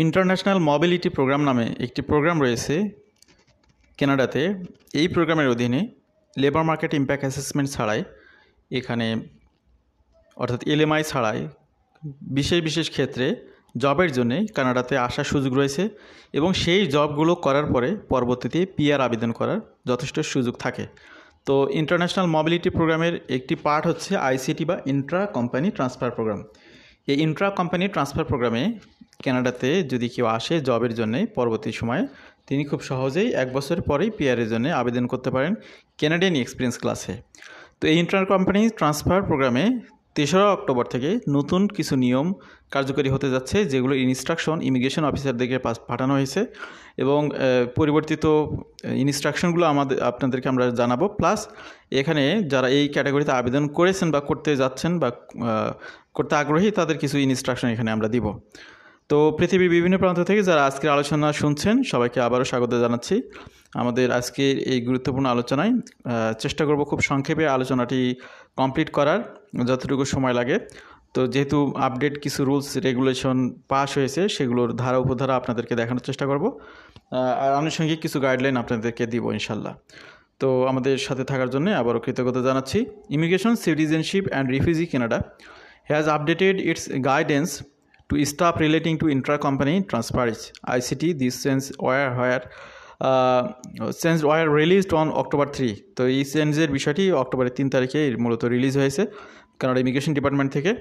International mobility programme নামে একটি programme রয়েছে কানাডাতে। এই প্রোগ্রামের অধীনে লেবার মার্কেট ইম্প্যাক্ট অ্যাসেসমেন্ট ছাড়াই এখানে অর্থাৎ এলএমআই ছাড়াই বিশেষ বিশেষ ক্ষেত্রে জবের জন্যে কানাডাতে আসার সুযোগ রয়েছে এবং সেই জবগুলো করার পরে পরবর্তীতে পিআর আবেদন করার যথেষ্ট সুযোগ থাকে। তো ইন্টারন্যাশনাল মোবিলিটি প্রোগ্রামের একটি পার্ট হচ্ছে আইসিটি বা ইন্ট্রা কোম্পানি ট্রান্সফার প্রোগ্রাম। এই ইন্ট্রা কোম্পানি ট্রান্সফার প্রোগ্রামে কানাডাতে যদি কেউ আসে জবের জন্যে পরবর্তী সময়ে তিনি খুব সহজেই 1 বছর পরেই পিআরের জন্য আবেদন করতে পারেন ক্যানাডিয়ান এক্সপিরিয়েন্স ক্লাসে। তো এই ইন্ট্রা কোম্পানি ট্রান্সফার প্রোগ্রামে 3রা অক্টোবর থেকে নতুন কিছু নিয়ম কার্যকরী হতে যাচ্ছে, যেগুলো ইনস্ট্রাকশন ইমিগ্রেশন অফিসারদেরকে পাঠানো হয়েছে এবং পরিবর্তিত ইনস্ট্রাকশনগুলো আপনাদেরকে আমরা জানাবো। প্লাস এখানে যারা এই ক্যাটাগরিতে আবেদন করেছেন বা করতে যাচ্ছেন বা করতে আগ্রহী তাদের কিছু ইনস্ট্রাকশন এখানে আমরা দিব। তো পৃথিবীর বিভিন্ন প্রান্ত থেকে যারা আজকের আলোচনা শুনছেন সবাইকে আবারও স্বাগত জানাচ্ছি আমাদের আজকের এই গুরুত্বপূর্ণ আলোচনায়। চেষ্টা করব খুব সংক্ষেপে আলোচনাটি কমপ্লিট করার যতটুকু সময় লাগে। তো যেহেতু আপডেট কিছু রুলস রেগুলেশন পাস হয়েছে সেগুলোর ধারা উপধারা আপনাদেরকে দেখানোর চেষ্টা করব, আর আনুষঙ্গিক কিছু গাইডলাইন আপনাদেরকে দিব ইনশাল্লাহ। তো আমাদের সাথে থাকার জন্য আবারও কৃতজ্ঞতা জানাচ্ছি। Immigration, citizenship and refugee Canada has updated its guidance to stop relating to intra-company transfers ICT. These changes were released on October 3. তো এই চেঞ্জের বিষয়টি অক্টোবরের 3 তারিখে মূলত রিলিজ হয়েছে কানাডা ইমিগ্রেশন ডিপার্টমেন্ট থেকে।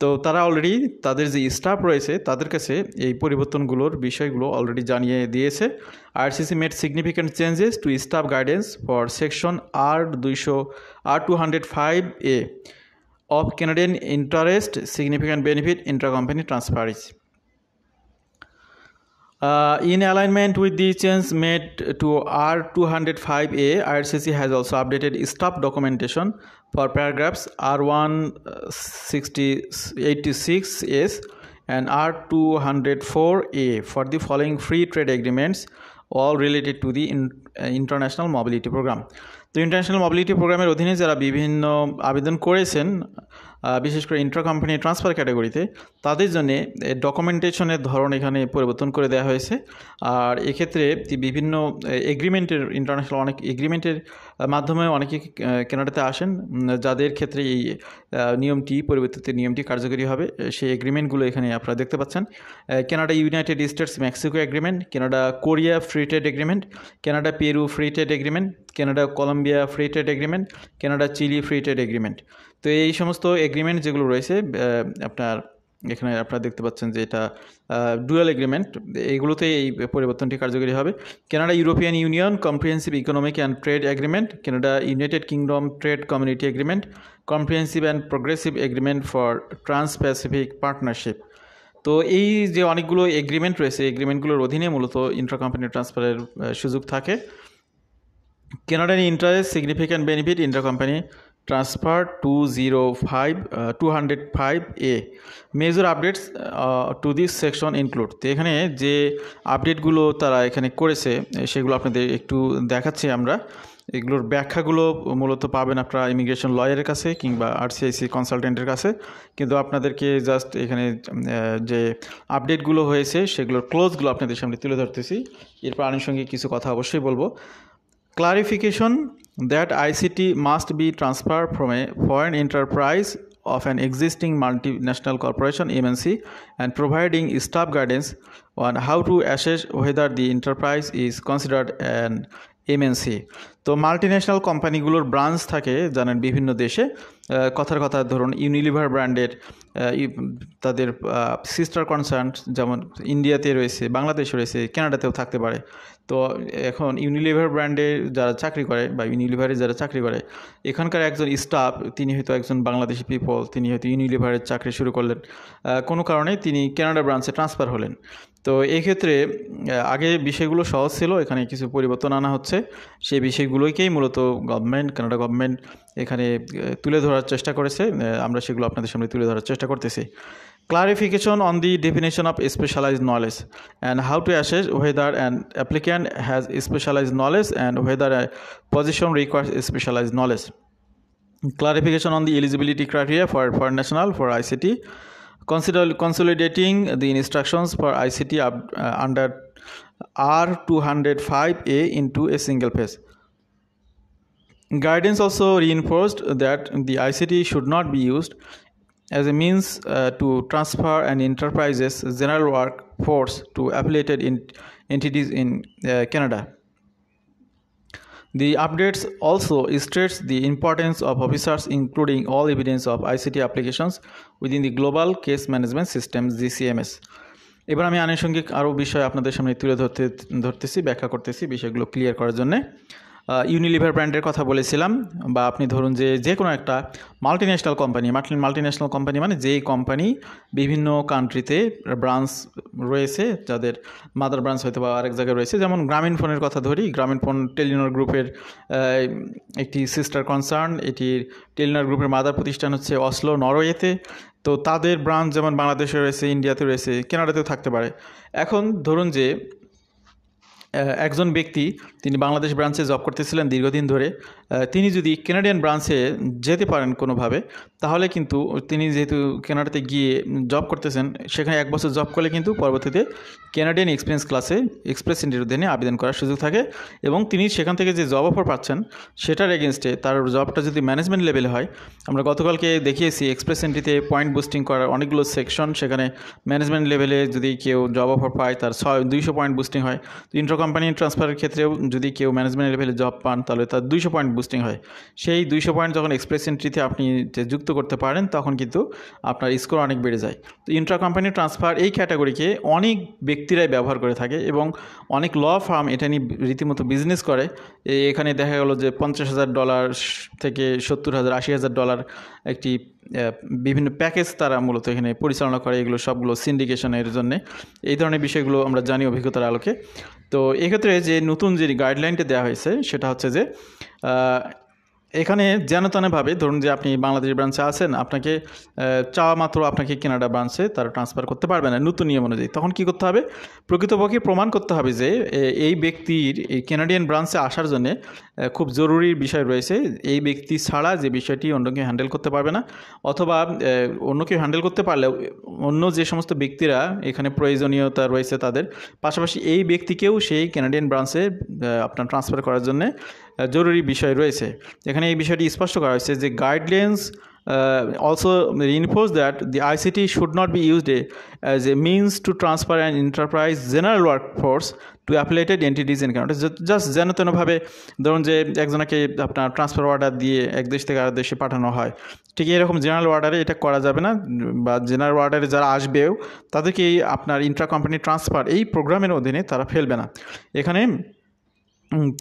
তো তারা অলরেডি তাদের যে স্টাফ রয়েছে তাদের কাছে এই পরিবর্তনগুলোর বিষয়গুলো অলরেডি জানিয়ে দিয়েছে। IRCC made significant changes to staff guidance for section R205A of Canadian interest significant benefit intra-company transfers. In alignment with the change made to R205A, IRCC has also updated staff documentation for paragraphs R186S and R204A for the following free trade agreements, all related to the international mobility program. তো international mobility প্রোগ্রামের অধীনে যারা বিভিন্ন আবেদন করেছেন বিশেষ করে Intra company transfer ক্যাটাগরিতে তাদের জন্য ডকুমেন্টেশনের ধরন এখানে পরিবর্তন করে দেওয়া হয়েছে। আর এক্ষেত্রে বিভিন্ন এগ্রিমেন্টের ইন্টারন্যাশনাল অনেক এগ্রিমেন্টের মাধ্যমে অনেকে কানাডাতে আসেন যাদের ক্ষেত্রে এই নিয়মটি পরিবর্তিত নিয়মটি কার্যকরী হবে। সেই এগ্রিমেন্টগুলো এখানে আপনারা দেখতে পাচ্ছেন। Canada United States Mexico agreement, Canada Korea free trade agreement, Canada Peru free trade agreement, Canada Colombia free trade agreement, Canada Chile free trade agreement. তো এই সমস্ত এগ্রিমেন্ট যেগুলো রয়েছে আপনার এখানে আপনারা দেখতে পাচ্ছেন যে এটা ডুয়াল এগ্রিমেন্ট, এইগুলোতে এই পরিবর্তনটি কার্যকরী হবে। Canada European union comprehensive economic and trade agreement, Canada United kingdom trade community agreement, comprehensive and progressive agreement for trans Pacific partnership. তো এই যে অনেকগুলো এগ্রিমেন্ট রয়েছে এগ্রিমেন্টগুলোর অধীনে মূলত ইন্ট্রা কোম্পানি ট্রান্সফারের সুযোগ থাকে। Canadian interest significant benefit intra-company transfer 205A. Major updates to this section include. তো এখানে যে আপডেটগুলো তারা এখানে করেছে সেগুলো আপনাদের একটু দেখাচ্ছি আমরা। এগুলোর ব্যাখ্যাগুলো মূলত পাবেন আপনারা ইমিগ্রেশন লয়ারের কাছে কিংবা আরসিআইসি কনসালটেন্টের কাছে, কিন্তু আপনাদেরকে জাস্ট এখানে যে আপডেটগুলো হয়েছে সেগুলোর ক্লোজগুলো আপনাদের সামনে তুলে ধরতেছি। এরপর আনুষঙ্গিক কিছু কথা অবশ্যই বলবো। Clarification that ICT must be transferred from a foreign enterprise of an existing multinational corporation MNC and providing staff guidance on how to assess whether the enterprise is considered an MNC. তো multinational কোম্পানিগুলোর branch থাকে জানেন বিভিন্ন দেশে। কথার কথা ধরুন Unilever ব্র্যান্ডের তাদের সিস্টার কনসার্ন যেমন ইন্ডিয়াতে রয়েছে, বাংলাদেশে রয়েছে, কানাডাতেও থাকতে পারে। তো এখন ইউনিলিভার ব্র্যান্ডে যারা চাকরি করে বা ইউনিলিভারে যারা চাকরি করে এখানকার একজন স্টাফ তিনি হয়তো একজন বাংলাদেশি পিপল, তিনি হয়তো ইউনিলিভারের চাকরি শুরু করলেন, কোনো কারণে তিনি কানাডা ব্রাঞ্চে ট্রান্সফার হলেন। তো এক্ষেত্রে আগে বিষয়গুলো সহজ ছিল, এখানে কিছু পরিবর্তন আনা হচ্ছে। সেই বিষয়গুলোকেই মূলত কানাডা গভর্নমেন্ট এখানে তুলে ধরার চেষ্টা করেছে, আমরা সেগুলো আপনাদের সামনে তুলে ধরার চেষ্টা করতেছি। Clarification on the definition of specialized knowledge and how to assess whether an applicant has specialized knowledge and whether a position requires specialized knowledge. Clarification on the eligibility criteria for foreign national for ICT. consolidating the instructions for ICT under R205A into a single page. Guidance also reinforced that the ICT should not be used as a means to transfer an enterprise's general workforce to affiliated entities in Canada. The updates also stress the importance of officers including all evidence of ICT applications within the Global Case Management System GCMS. এবার আমি আনুষঙ্গিক আরও বিষয় আপনাদের সামনে তুলে ধরতেছি, ব্যাখ্যা করতেছি বিষয়গুলো ক্লিয়ার করার জন্যে। ইউনিলিভার ব্র্যান্ডের কথা বলেছিলাম, বা আপনি ধরুন যে কোনো একটা মাল্টিন্যাশনাল কোম্পানি মানে যেই কোম্পানি বিভিন্ন কান্ট্রিতে ব্রাঞ্চ রয়েছে, যাদের মাদার ব্রাঞ্চ হয়তো বা আরেক জায়গায় রয়েছে। যেমন গ্রামীণ ফোনের কথা ধরি, গ্রামীণ ফোন টেলিনর গ্রুপের একটি সিস্টার কনসার্ন। এটির টেলিনর গ্রুপের মাদার প্রতিষ্ঠান হচ্ছে অসলো, নরওয়েতে। তো তাদের ব্রাঞ্চ যেমন বাংলাদেশে রয়েছে, ইন্ডিয়াতে রয়েছে, কানাডাতেও থাকতে পারে। এখন ধরুন যে একজন ব্যক্তি তিনি বাংলাদেশ ব্রাঞ্চে জব করতেছিলেন দীর্ঘদিন ধরে, তিনি যদি কানাডিয়ান ব্রাঞ্চে যেতে পারেন কোনোভাবে, তাহলে কিন্তু তিনি যেহেতু কানাডাতে গিয়ে জব করতেছেন, সেখানে 1 বছর জব করলে কিন্তু পরবর্তীতে কানাডিয়ান এক্সপ্রেস এন্ট্রির অধীনে আবেদন করার সুযোগ থাকে। এবং তিনি সেখান থেকে যে জব অফার পাচ্ছেন সেটার এগেনস্টে তার জবটা যদি ম্যানেজমেন্ট লেভেলে হয়, আমরা গতকালকে দেখিয়েছি এক্সপ্রেস এন্ট্রিতে পয়েন্ট বুস্টিং করার অনেকগুলো সেকশন, সেখানে ম্যানেজমেন্ট লেভেলে যদি কেউ জব অফার পায় তার 200 পয়েন্ট বুস্টিং হয়। তো ইন্টার কোম্পানি ট্রান্সফারের ক্ষেত্রেও যদি কেউ ম্যানেজমেন্ট লেভেলে জব পান তাহলে তার 200 পয়েন্ট বুস্টিং হয়। সেই 200 পয়েন্ট যখন এক্সপ্রেস এন্ট্রিতে আপনি যুক্ত করতে পারেন তখন কিন্তু আপনার স্কোর অনেক বেড়ে যায়। তো ইন্ট্রা কোম্পানি ট্রান্সফার এই ক্যাটাগরিকে অনেক ব্যক্তিরাই ব্যবহার করে থাকে এবং অনেক ল ফার্ম এটা নিয়ে রীতিমতো বিজনেস করে। এখানে দেখা গেল যে $50,000 থেকে $70,000 $80,000 একটি বিভিন্ন প্যাকেজ তারা মূলত এখানে পরিচালনা করে। এগুলো সবগুলো সিন্ডিকেশনের জন্য। এই ধরনের বিষয়গুলো আমরা জানি অভিজ্ঞতার আলোকে। তো এক্ষেত্রে যে নতুন যে গাইডলাইনটা দেওয়া হয়েছে সেটা হচ্ছে যে এখানে যেনতেনভাবে ধরুন যে আপনি বাংলাদেশ ব্রাঞ্চে আছেন, আপনাকে চাওয়া মাত্র আপনাকে কানাডা ব্রাঞ্চে তারা ট্রান্সফার করতে পারবে না নতুন নিয়ম অনুযায়ী। তখন কী করতে হবে? প্রকৃতপক্ষে প্রমাণ করতে হবে যে এই ব্যক্তির এই কানাডিয়ান ব্রাঞ্চে আসার জন্যে খুব জরুরি বিষয় রয়েছে। এই ব্যক্তি ছাড়া যে বিষয়টি অন্য কেউ হ্যান্ডেল করতে পারবে না, অথবা অন্য কেউ হ্যান্ডেল করতে পারলেও অন্য যে সমস্ত ব্যক্তিরা এখানে প্রয়োজনীয়তা রয়েছে তাদের পাশাপাশি এই ব্যক্তিকেও সেই কানাডিয়ান ব্রাঞ্চে আপনার ট্রান্সফার করার জন্যে জরুরি বিষয় রয়েছে। এখানে এই বিষয়টি স্পষ্ট করা হয়েছে যে guidelines also reinforce that the ICT should not be used as a means to transfer an enterprise general workforce to affiliated entities in Canada. Just যেন তেনভাবে ধরুন যে একজনকে আপনার ট্রান্সফার অর্ডার দিয়ে এক দেশ থেকে আরেক দেশে পাঠানো হয়, ঠিক এরকম জেনারেল অর্ডারে এটা করা যাবে না। বা জেনারেল অর্ডারে যারা আসবেও তাদেরকে আপনার ইন্ট্রা কোম্পানি ট্রান্সফার এই প্রোগ্রামের অধীনে তারা ফেলবে না। এখানে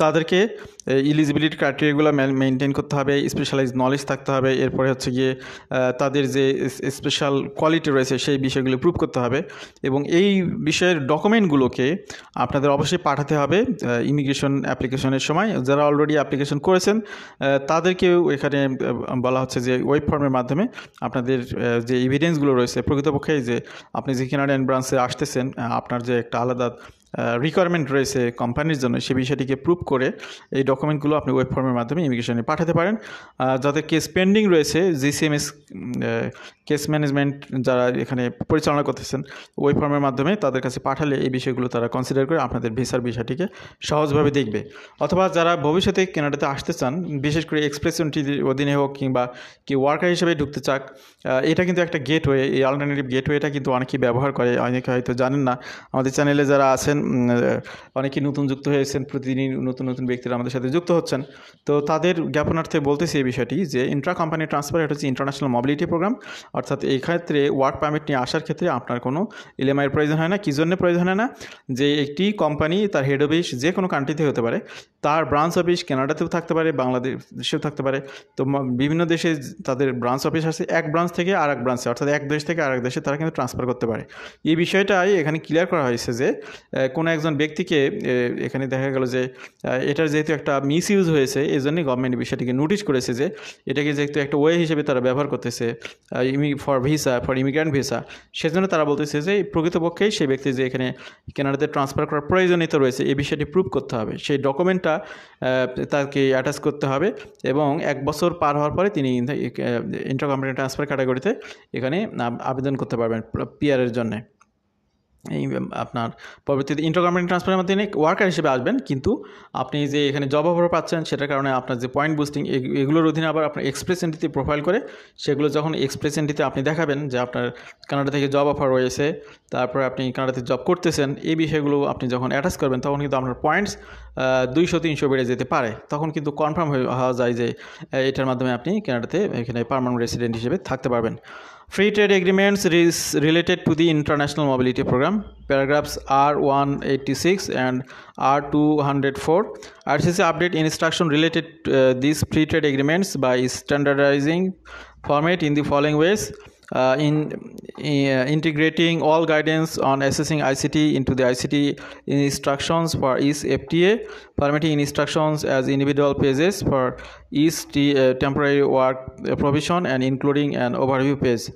তাদেরকে ইলিজিবিলিটি ক্রাইটেরিয়াগুলো মেনটেন করতে হবে, স্পেশালাইজ নলেজ থাকতে হবে, এরপরে হচ্ছে গিয়ে তাদের যে স্পেশাল কোয়ালিটি রয়েছে সেই বিষয়গুলো প্রুভ করতে হবে। এবং এই বিষয়ের ডকুমেন্টগুলোকে আপনাদের অবশ্যই পাঠাতে হবে ইমিগ্রেশন অ্যাপ্লিকেশনের সময়। যারা অলরেডি অ্যাপ্লিকেশন করেছেন তাদেরকেও এখানে বলা হচ্ছে যে ওয়েব ফর্মের মাধ্যমে আপনাদের যে এভিডেন্সগুলো রয়েছে প্রকৃতপক্ষে যে আপনি যে কানাডিয়ান ব্রাঞ্চে আসতেছেন, আপনার যে একটা আলাদা রিকোয়ারমেন্ট রয়েছে কোম্পানির জন্য, সে বিষয়টিকে প্রুভ করে এই ডকুমেন্টগুলো আপনি ওয়েব ফর্মের মাধ্যমে ইমিগ্রেশনে পাঠাতে পারেন। যাদের কেস পেন্ডিং রয়েছে জিসিএমএস কেস ম্যানেজমেন্ট যারা এখানে পরিচালনা করতেছেন ওয়েব ফর্মের মাধ্যমে তাদের কাছে পাঠালে এই বিষয়গুলো তারা কনসিডার করে আপনাদের ভিসার বিষয়টিকে সহজভাবে দেখবে। অথবা যারা ভবিষ্যতে কানাডাতে আসতে চান, বিশেষ করে এক্সপ্রেস এন্ট্রির অধীনে হোক কিংবা কি ওয়ার্কার হিসেবে ঢুকতে চাক, এটা কিন্তু একটা গেটওয়ে। এই অল্টারনেটিভ গেটওয়েটা কিন্তু অনেকেই ব্যবহার করে, অনেকে হয়তো জানেন না। আমাদের চ্যানেলে যারা আছেন অনেকেই নতুন যুক্ত হয়েছেন, প্রতিদিনই নতুন নতুন ব্যক্তিরা আমাদের সাথে যুক্ত হচ্ছেন। তো তাদের জ্ঞাপনার্থে বলতেছি এই বিষয়টি যে ইন্ট্রা কোম্পানি ট্রান্সফার এটা হচ্ছে ইন্টারন্যাশনাল মোবিলিটি প্রোগ্রাম। অর্থাৎ এই ক্ষেত্রে ওয়ার্ক পারমিট নিয়ে আসার ক্ষেত্রে আপনার কোনো এলএমআইয়ের প্রয়োজন হয় না। কী জন্য প্রয়োজন হয় না? যে একটি কোম্পানি তার হেড অফিস যে কোনো কান্ট্রিতে হতে পারে, তার ব্রাঞ্চ অফিস কানাডাতেও থাকতে পারে, বাংলাদেশেও থাকতে পারে। তো বিভিন্ন দেশে তাদের ব্রাঞ্চ অফিস আছে, এক ব্রাঞ্চ থেকে আরেক ব্রাঞ্চে, অর্থাৎ এক দেশ থেকে আরেক দেশে তারা কিন্তু ট্রান্সফার করতে পারে। এই বিষয়টাই এখানে ক্লিয়ার করা হয়েছে যে কোনো একজন ব্যক্তিকে এখানে দেখা গেল যে এটার যেহেতু একটা মিস ইউজ হয়েছে, এই জন্যই গভর্নমেন্ট বিষয়টিকে নোটিশ করেছে যে এটাকে যেহেতু একটা ওয়ে হিসেবে তারা ব্যবহার করতেছে ফর ইমিগ্রেন্ট ভিসা, সেজন্য তারা বলতেছে যে প্রকৃতপক্ষেই সেই ব্যক্তি যে এখানে কানাডাতে ট্রান্সফার করার প্রয়োজনীয়তা রয়েছে এই বিষয়টি প্রুভ করতে হবে। সেই ডকুমেন্টটা তাকে অ্যাটাচ করতে হবে এবং 1 বছর পার হওয়ার পরে তিনি ইন্টার কোম্পানি ট্রান্সফার ক্যাটাগরিতে এখানে আবেদন করতে পারবেন পিআরের জন্যে। এই আপনার পরবর্তীতে ইন্টার কোম্পানি ট্রান্সফারের মাধ্যমে ওয়ার্কার হিসেবে আসবেন, কিন্তু আপনি যে এখানে জব অফার পাচ্ছেন সেটার কারণে আপনার যে পয়েন্ট বুস্টিং এগুলোর অধীনে আবার আপনার এক্সপ্রেস এন্ট্রিতে প্রোফাইল করে সেগুলো যখন এক্সপ্রেস এন্ট্রিতে আপনি দেখাবেন যে আপনার কানাডা থেকে জব অফার রয়েছে, তারপরে আপনি কানাডাতে জব করতেছেন, এই বিষয়গুলো আপনি যখন অ্যাটাচ করবেন তখন কিন্তু আপনার পয়েন্টস 200-300 বেড়ে যেতে পারে। তখন কিন্তু কনফার্ম হওয়া যায় যে এটার মাধ্যমে আপনি কানাডাতে এখানে পার্মানেন্ট রেসিডেন্ট হিসেবে থাকতে পারবেন। Free trade agreements is related to the International Mobility Program, paragraphs R186 and R204. RCC update instruction related to these free trade agreements by standardizing format in the following ways. Integrating all guidance on assessing ICT into the ICT instructions for each FTA, permitting instructions as individual pages for each temporary work provision, and including an overview page.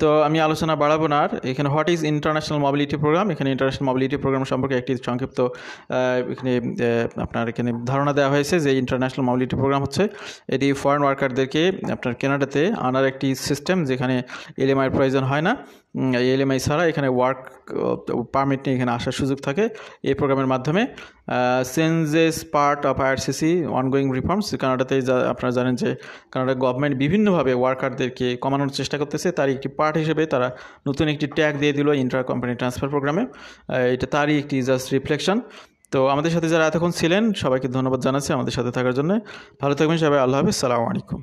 তো আমি আলোচনা বাড়াবো না আর। এখানে what is international mobility program, এখানে international mobility program সম্পর্কে একটি সংক্ষিপ্ত এখানে আপনার এখানে ধারণা দেওয়া হয়েছে যে ইন্টারন্যাশনাল মোবিলিটি প্রোগ্রাম হচ্ছে এটি ফরেন ওয়ার্কারদেরকে আপনার কানাডাতে আনার একটি সিস্টেম যেখানে এলএমআইয়ের প্রয়োজন হয় না। এলএমআই ছাড়া এখানে ওয়ার্ক পারমিট নিয়ে এখানে আসার সুযোগ থাকে এই প্রোগ্রামের মাধ্যমে। Changes part of IRCC ongoing reforms, কানাডাতে আপনারা জানেন যে কানাডা গভর্নমেন্ট বিভিন্নভাবে ওয়ার্কারদেরকে কমানোর চেষ্টা করতেছে, তার একটি পার্ট হিসেবে তারা নতুন একটি ট্যাগ দিয়ে দিল ইন্টার কোম্পানি ট্রান্সফার প্রোগ্রামে। এটা তারই একটি জাস্ট রিফ্লেকশন। তো আমাদের সাথে যারা এতক্ষণ ছিলেন সবাইকে ধন্যবাদ জানাচ্ছি আমাদের সাথে থাকার জন্য। ভালো থাকবেন সবাই, আল্লাহ হাফেজ, সালামু আলাইকুম।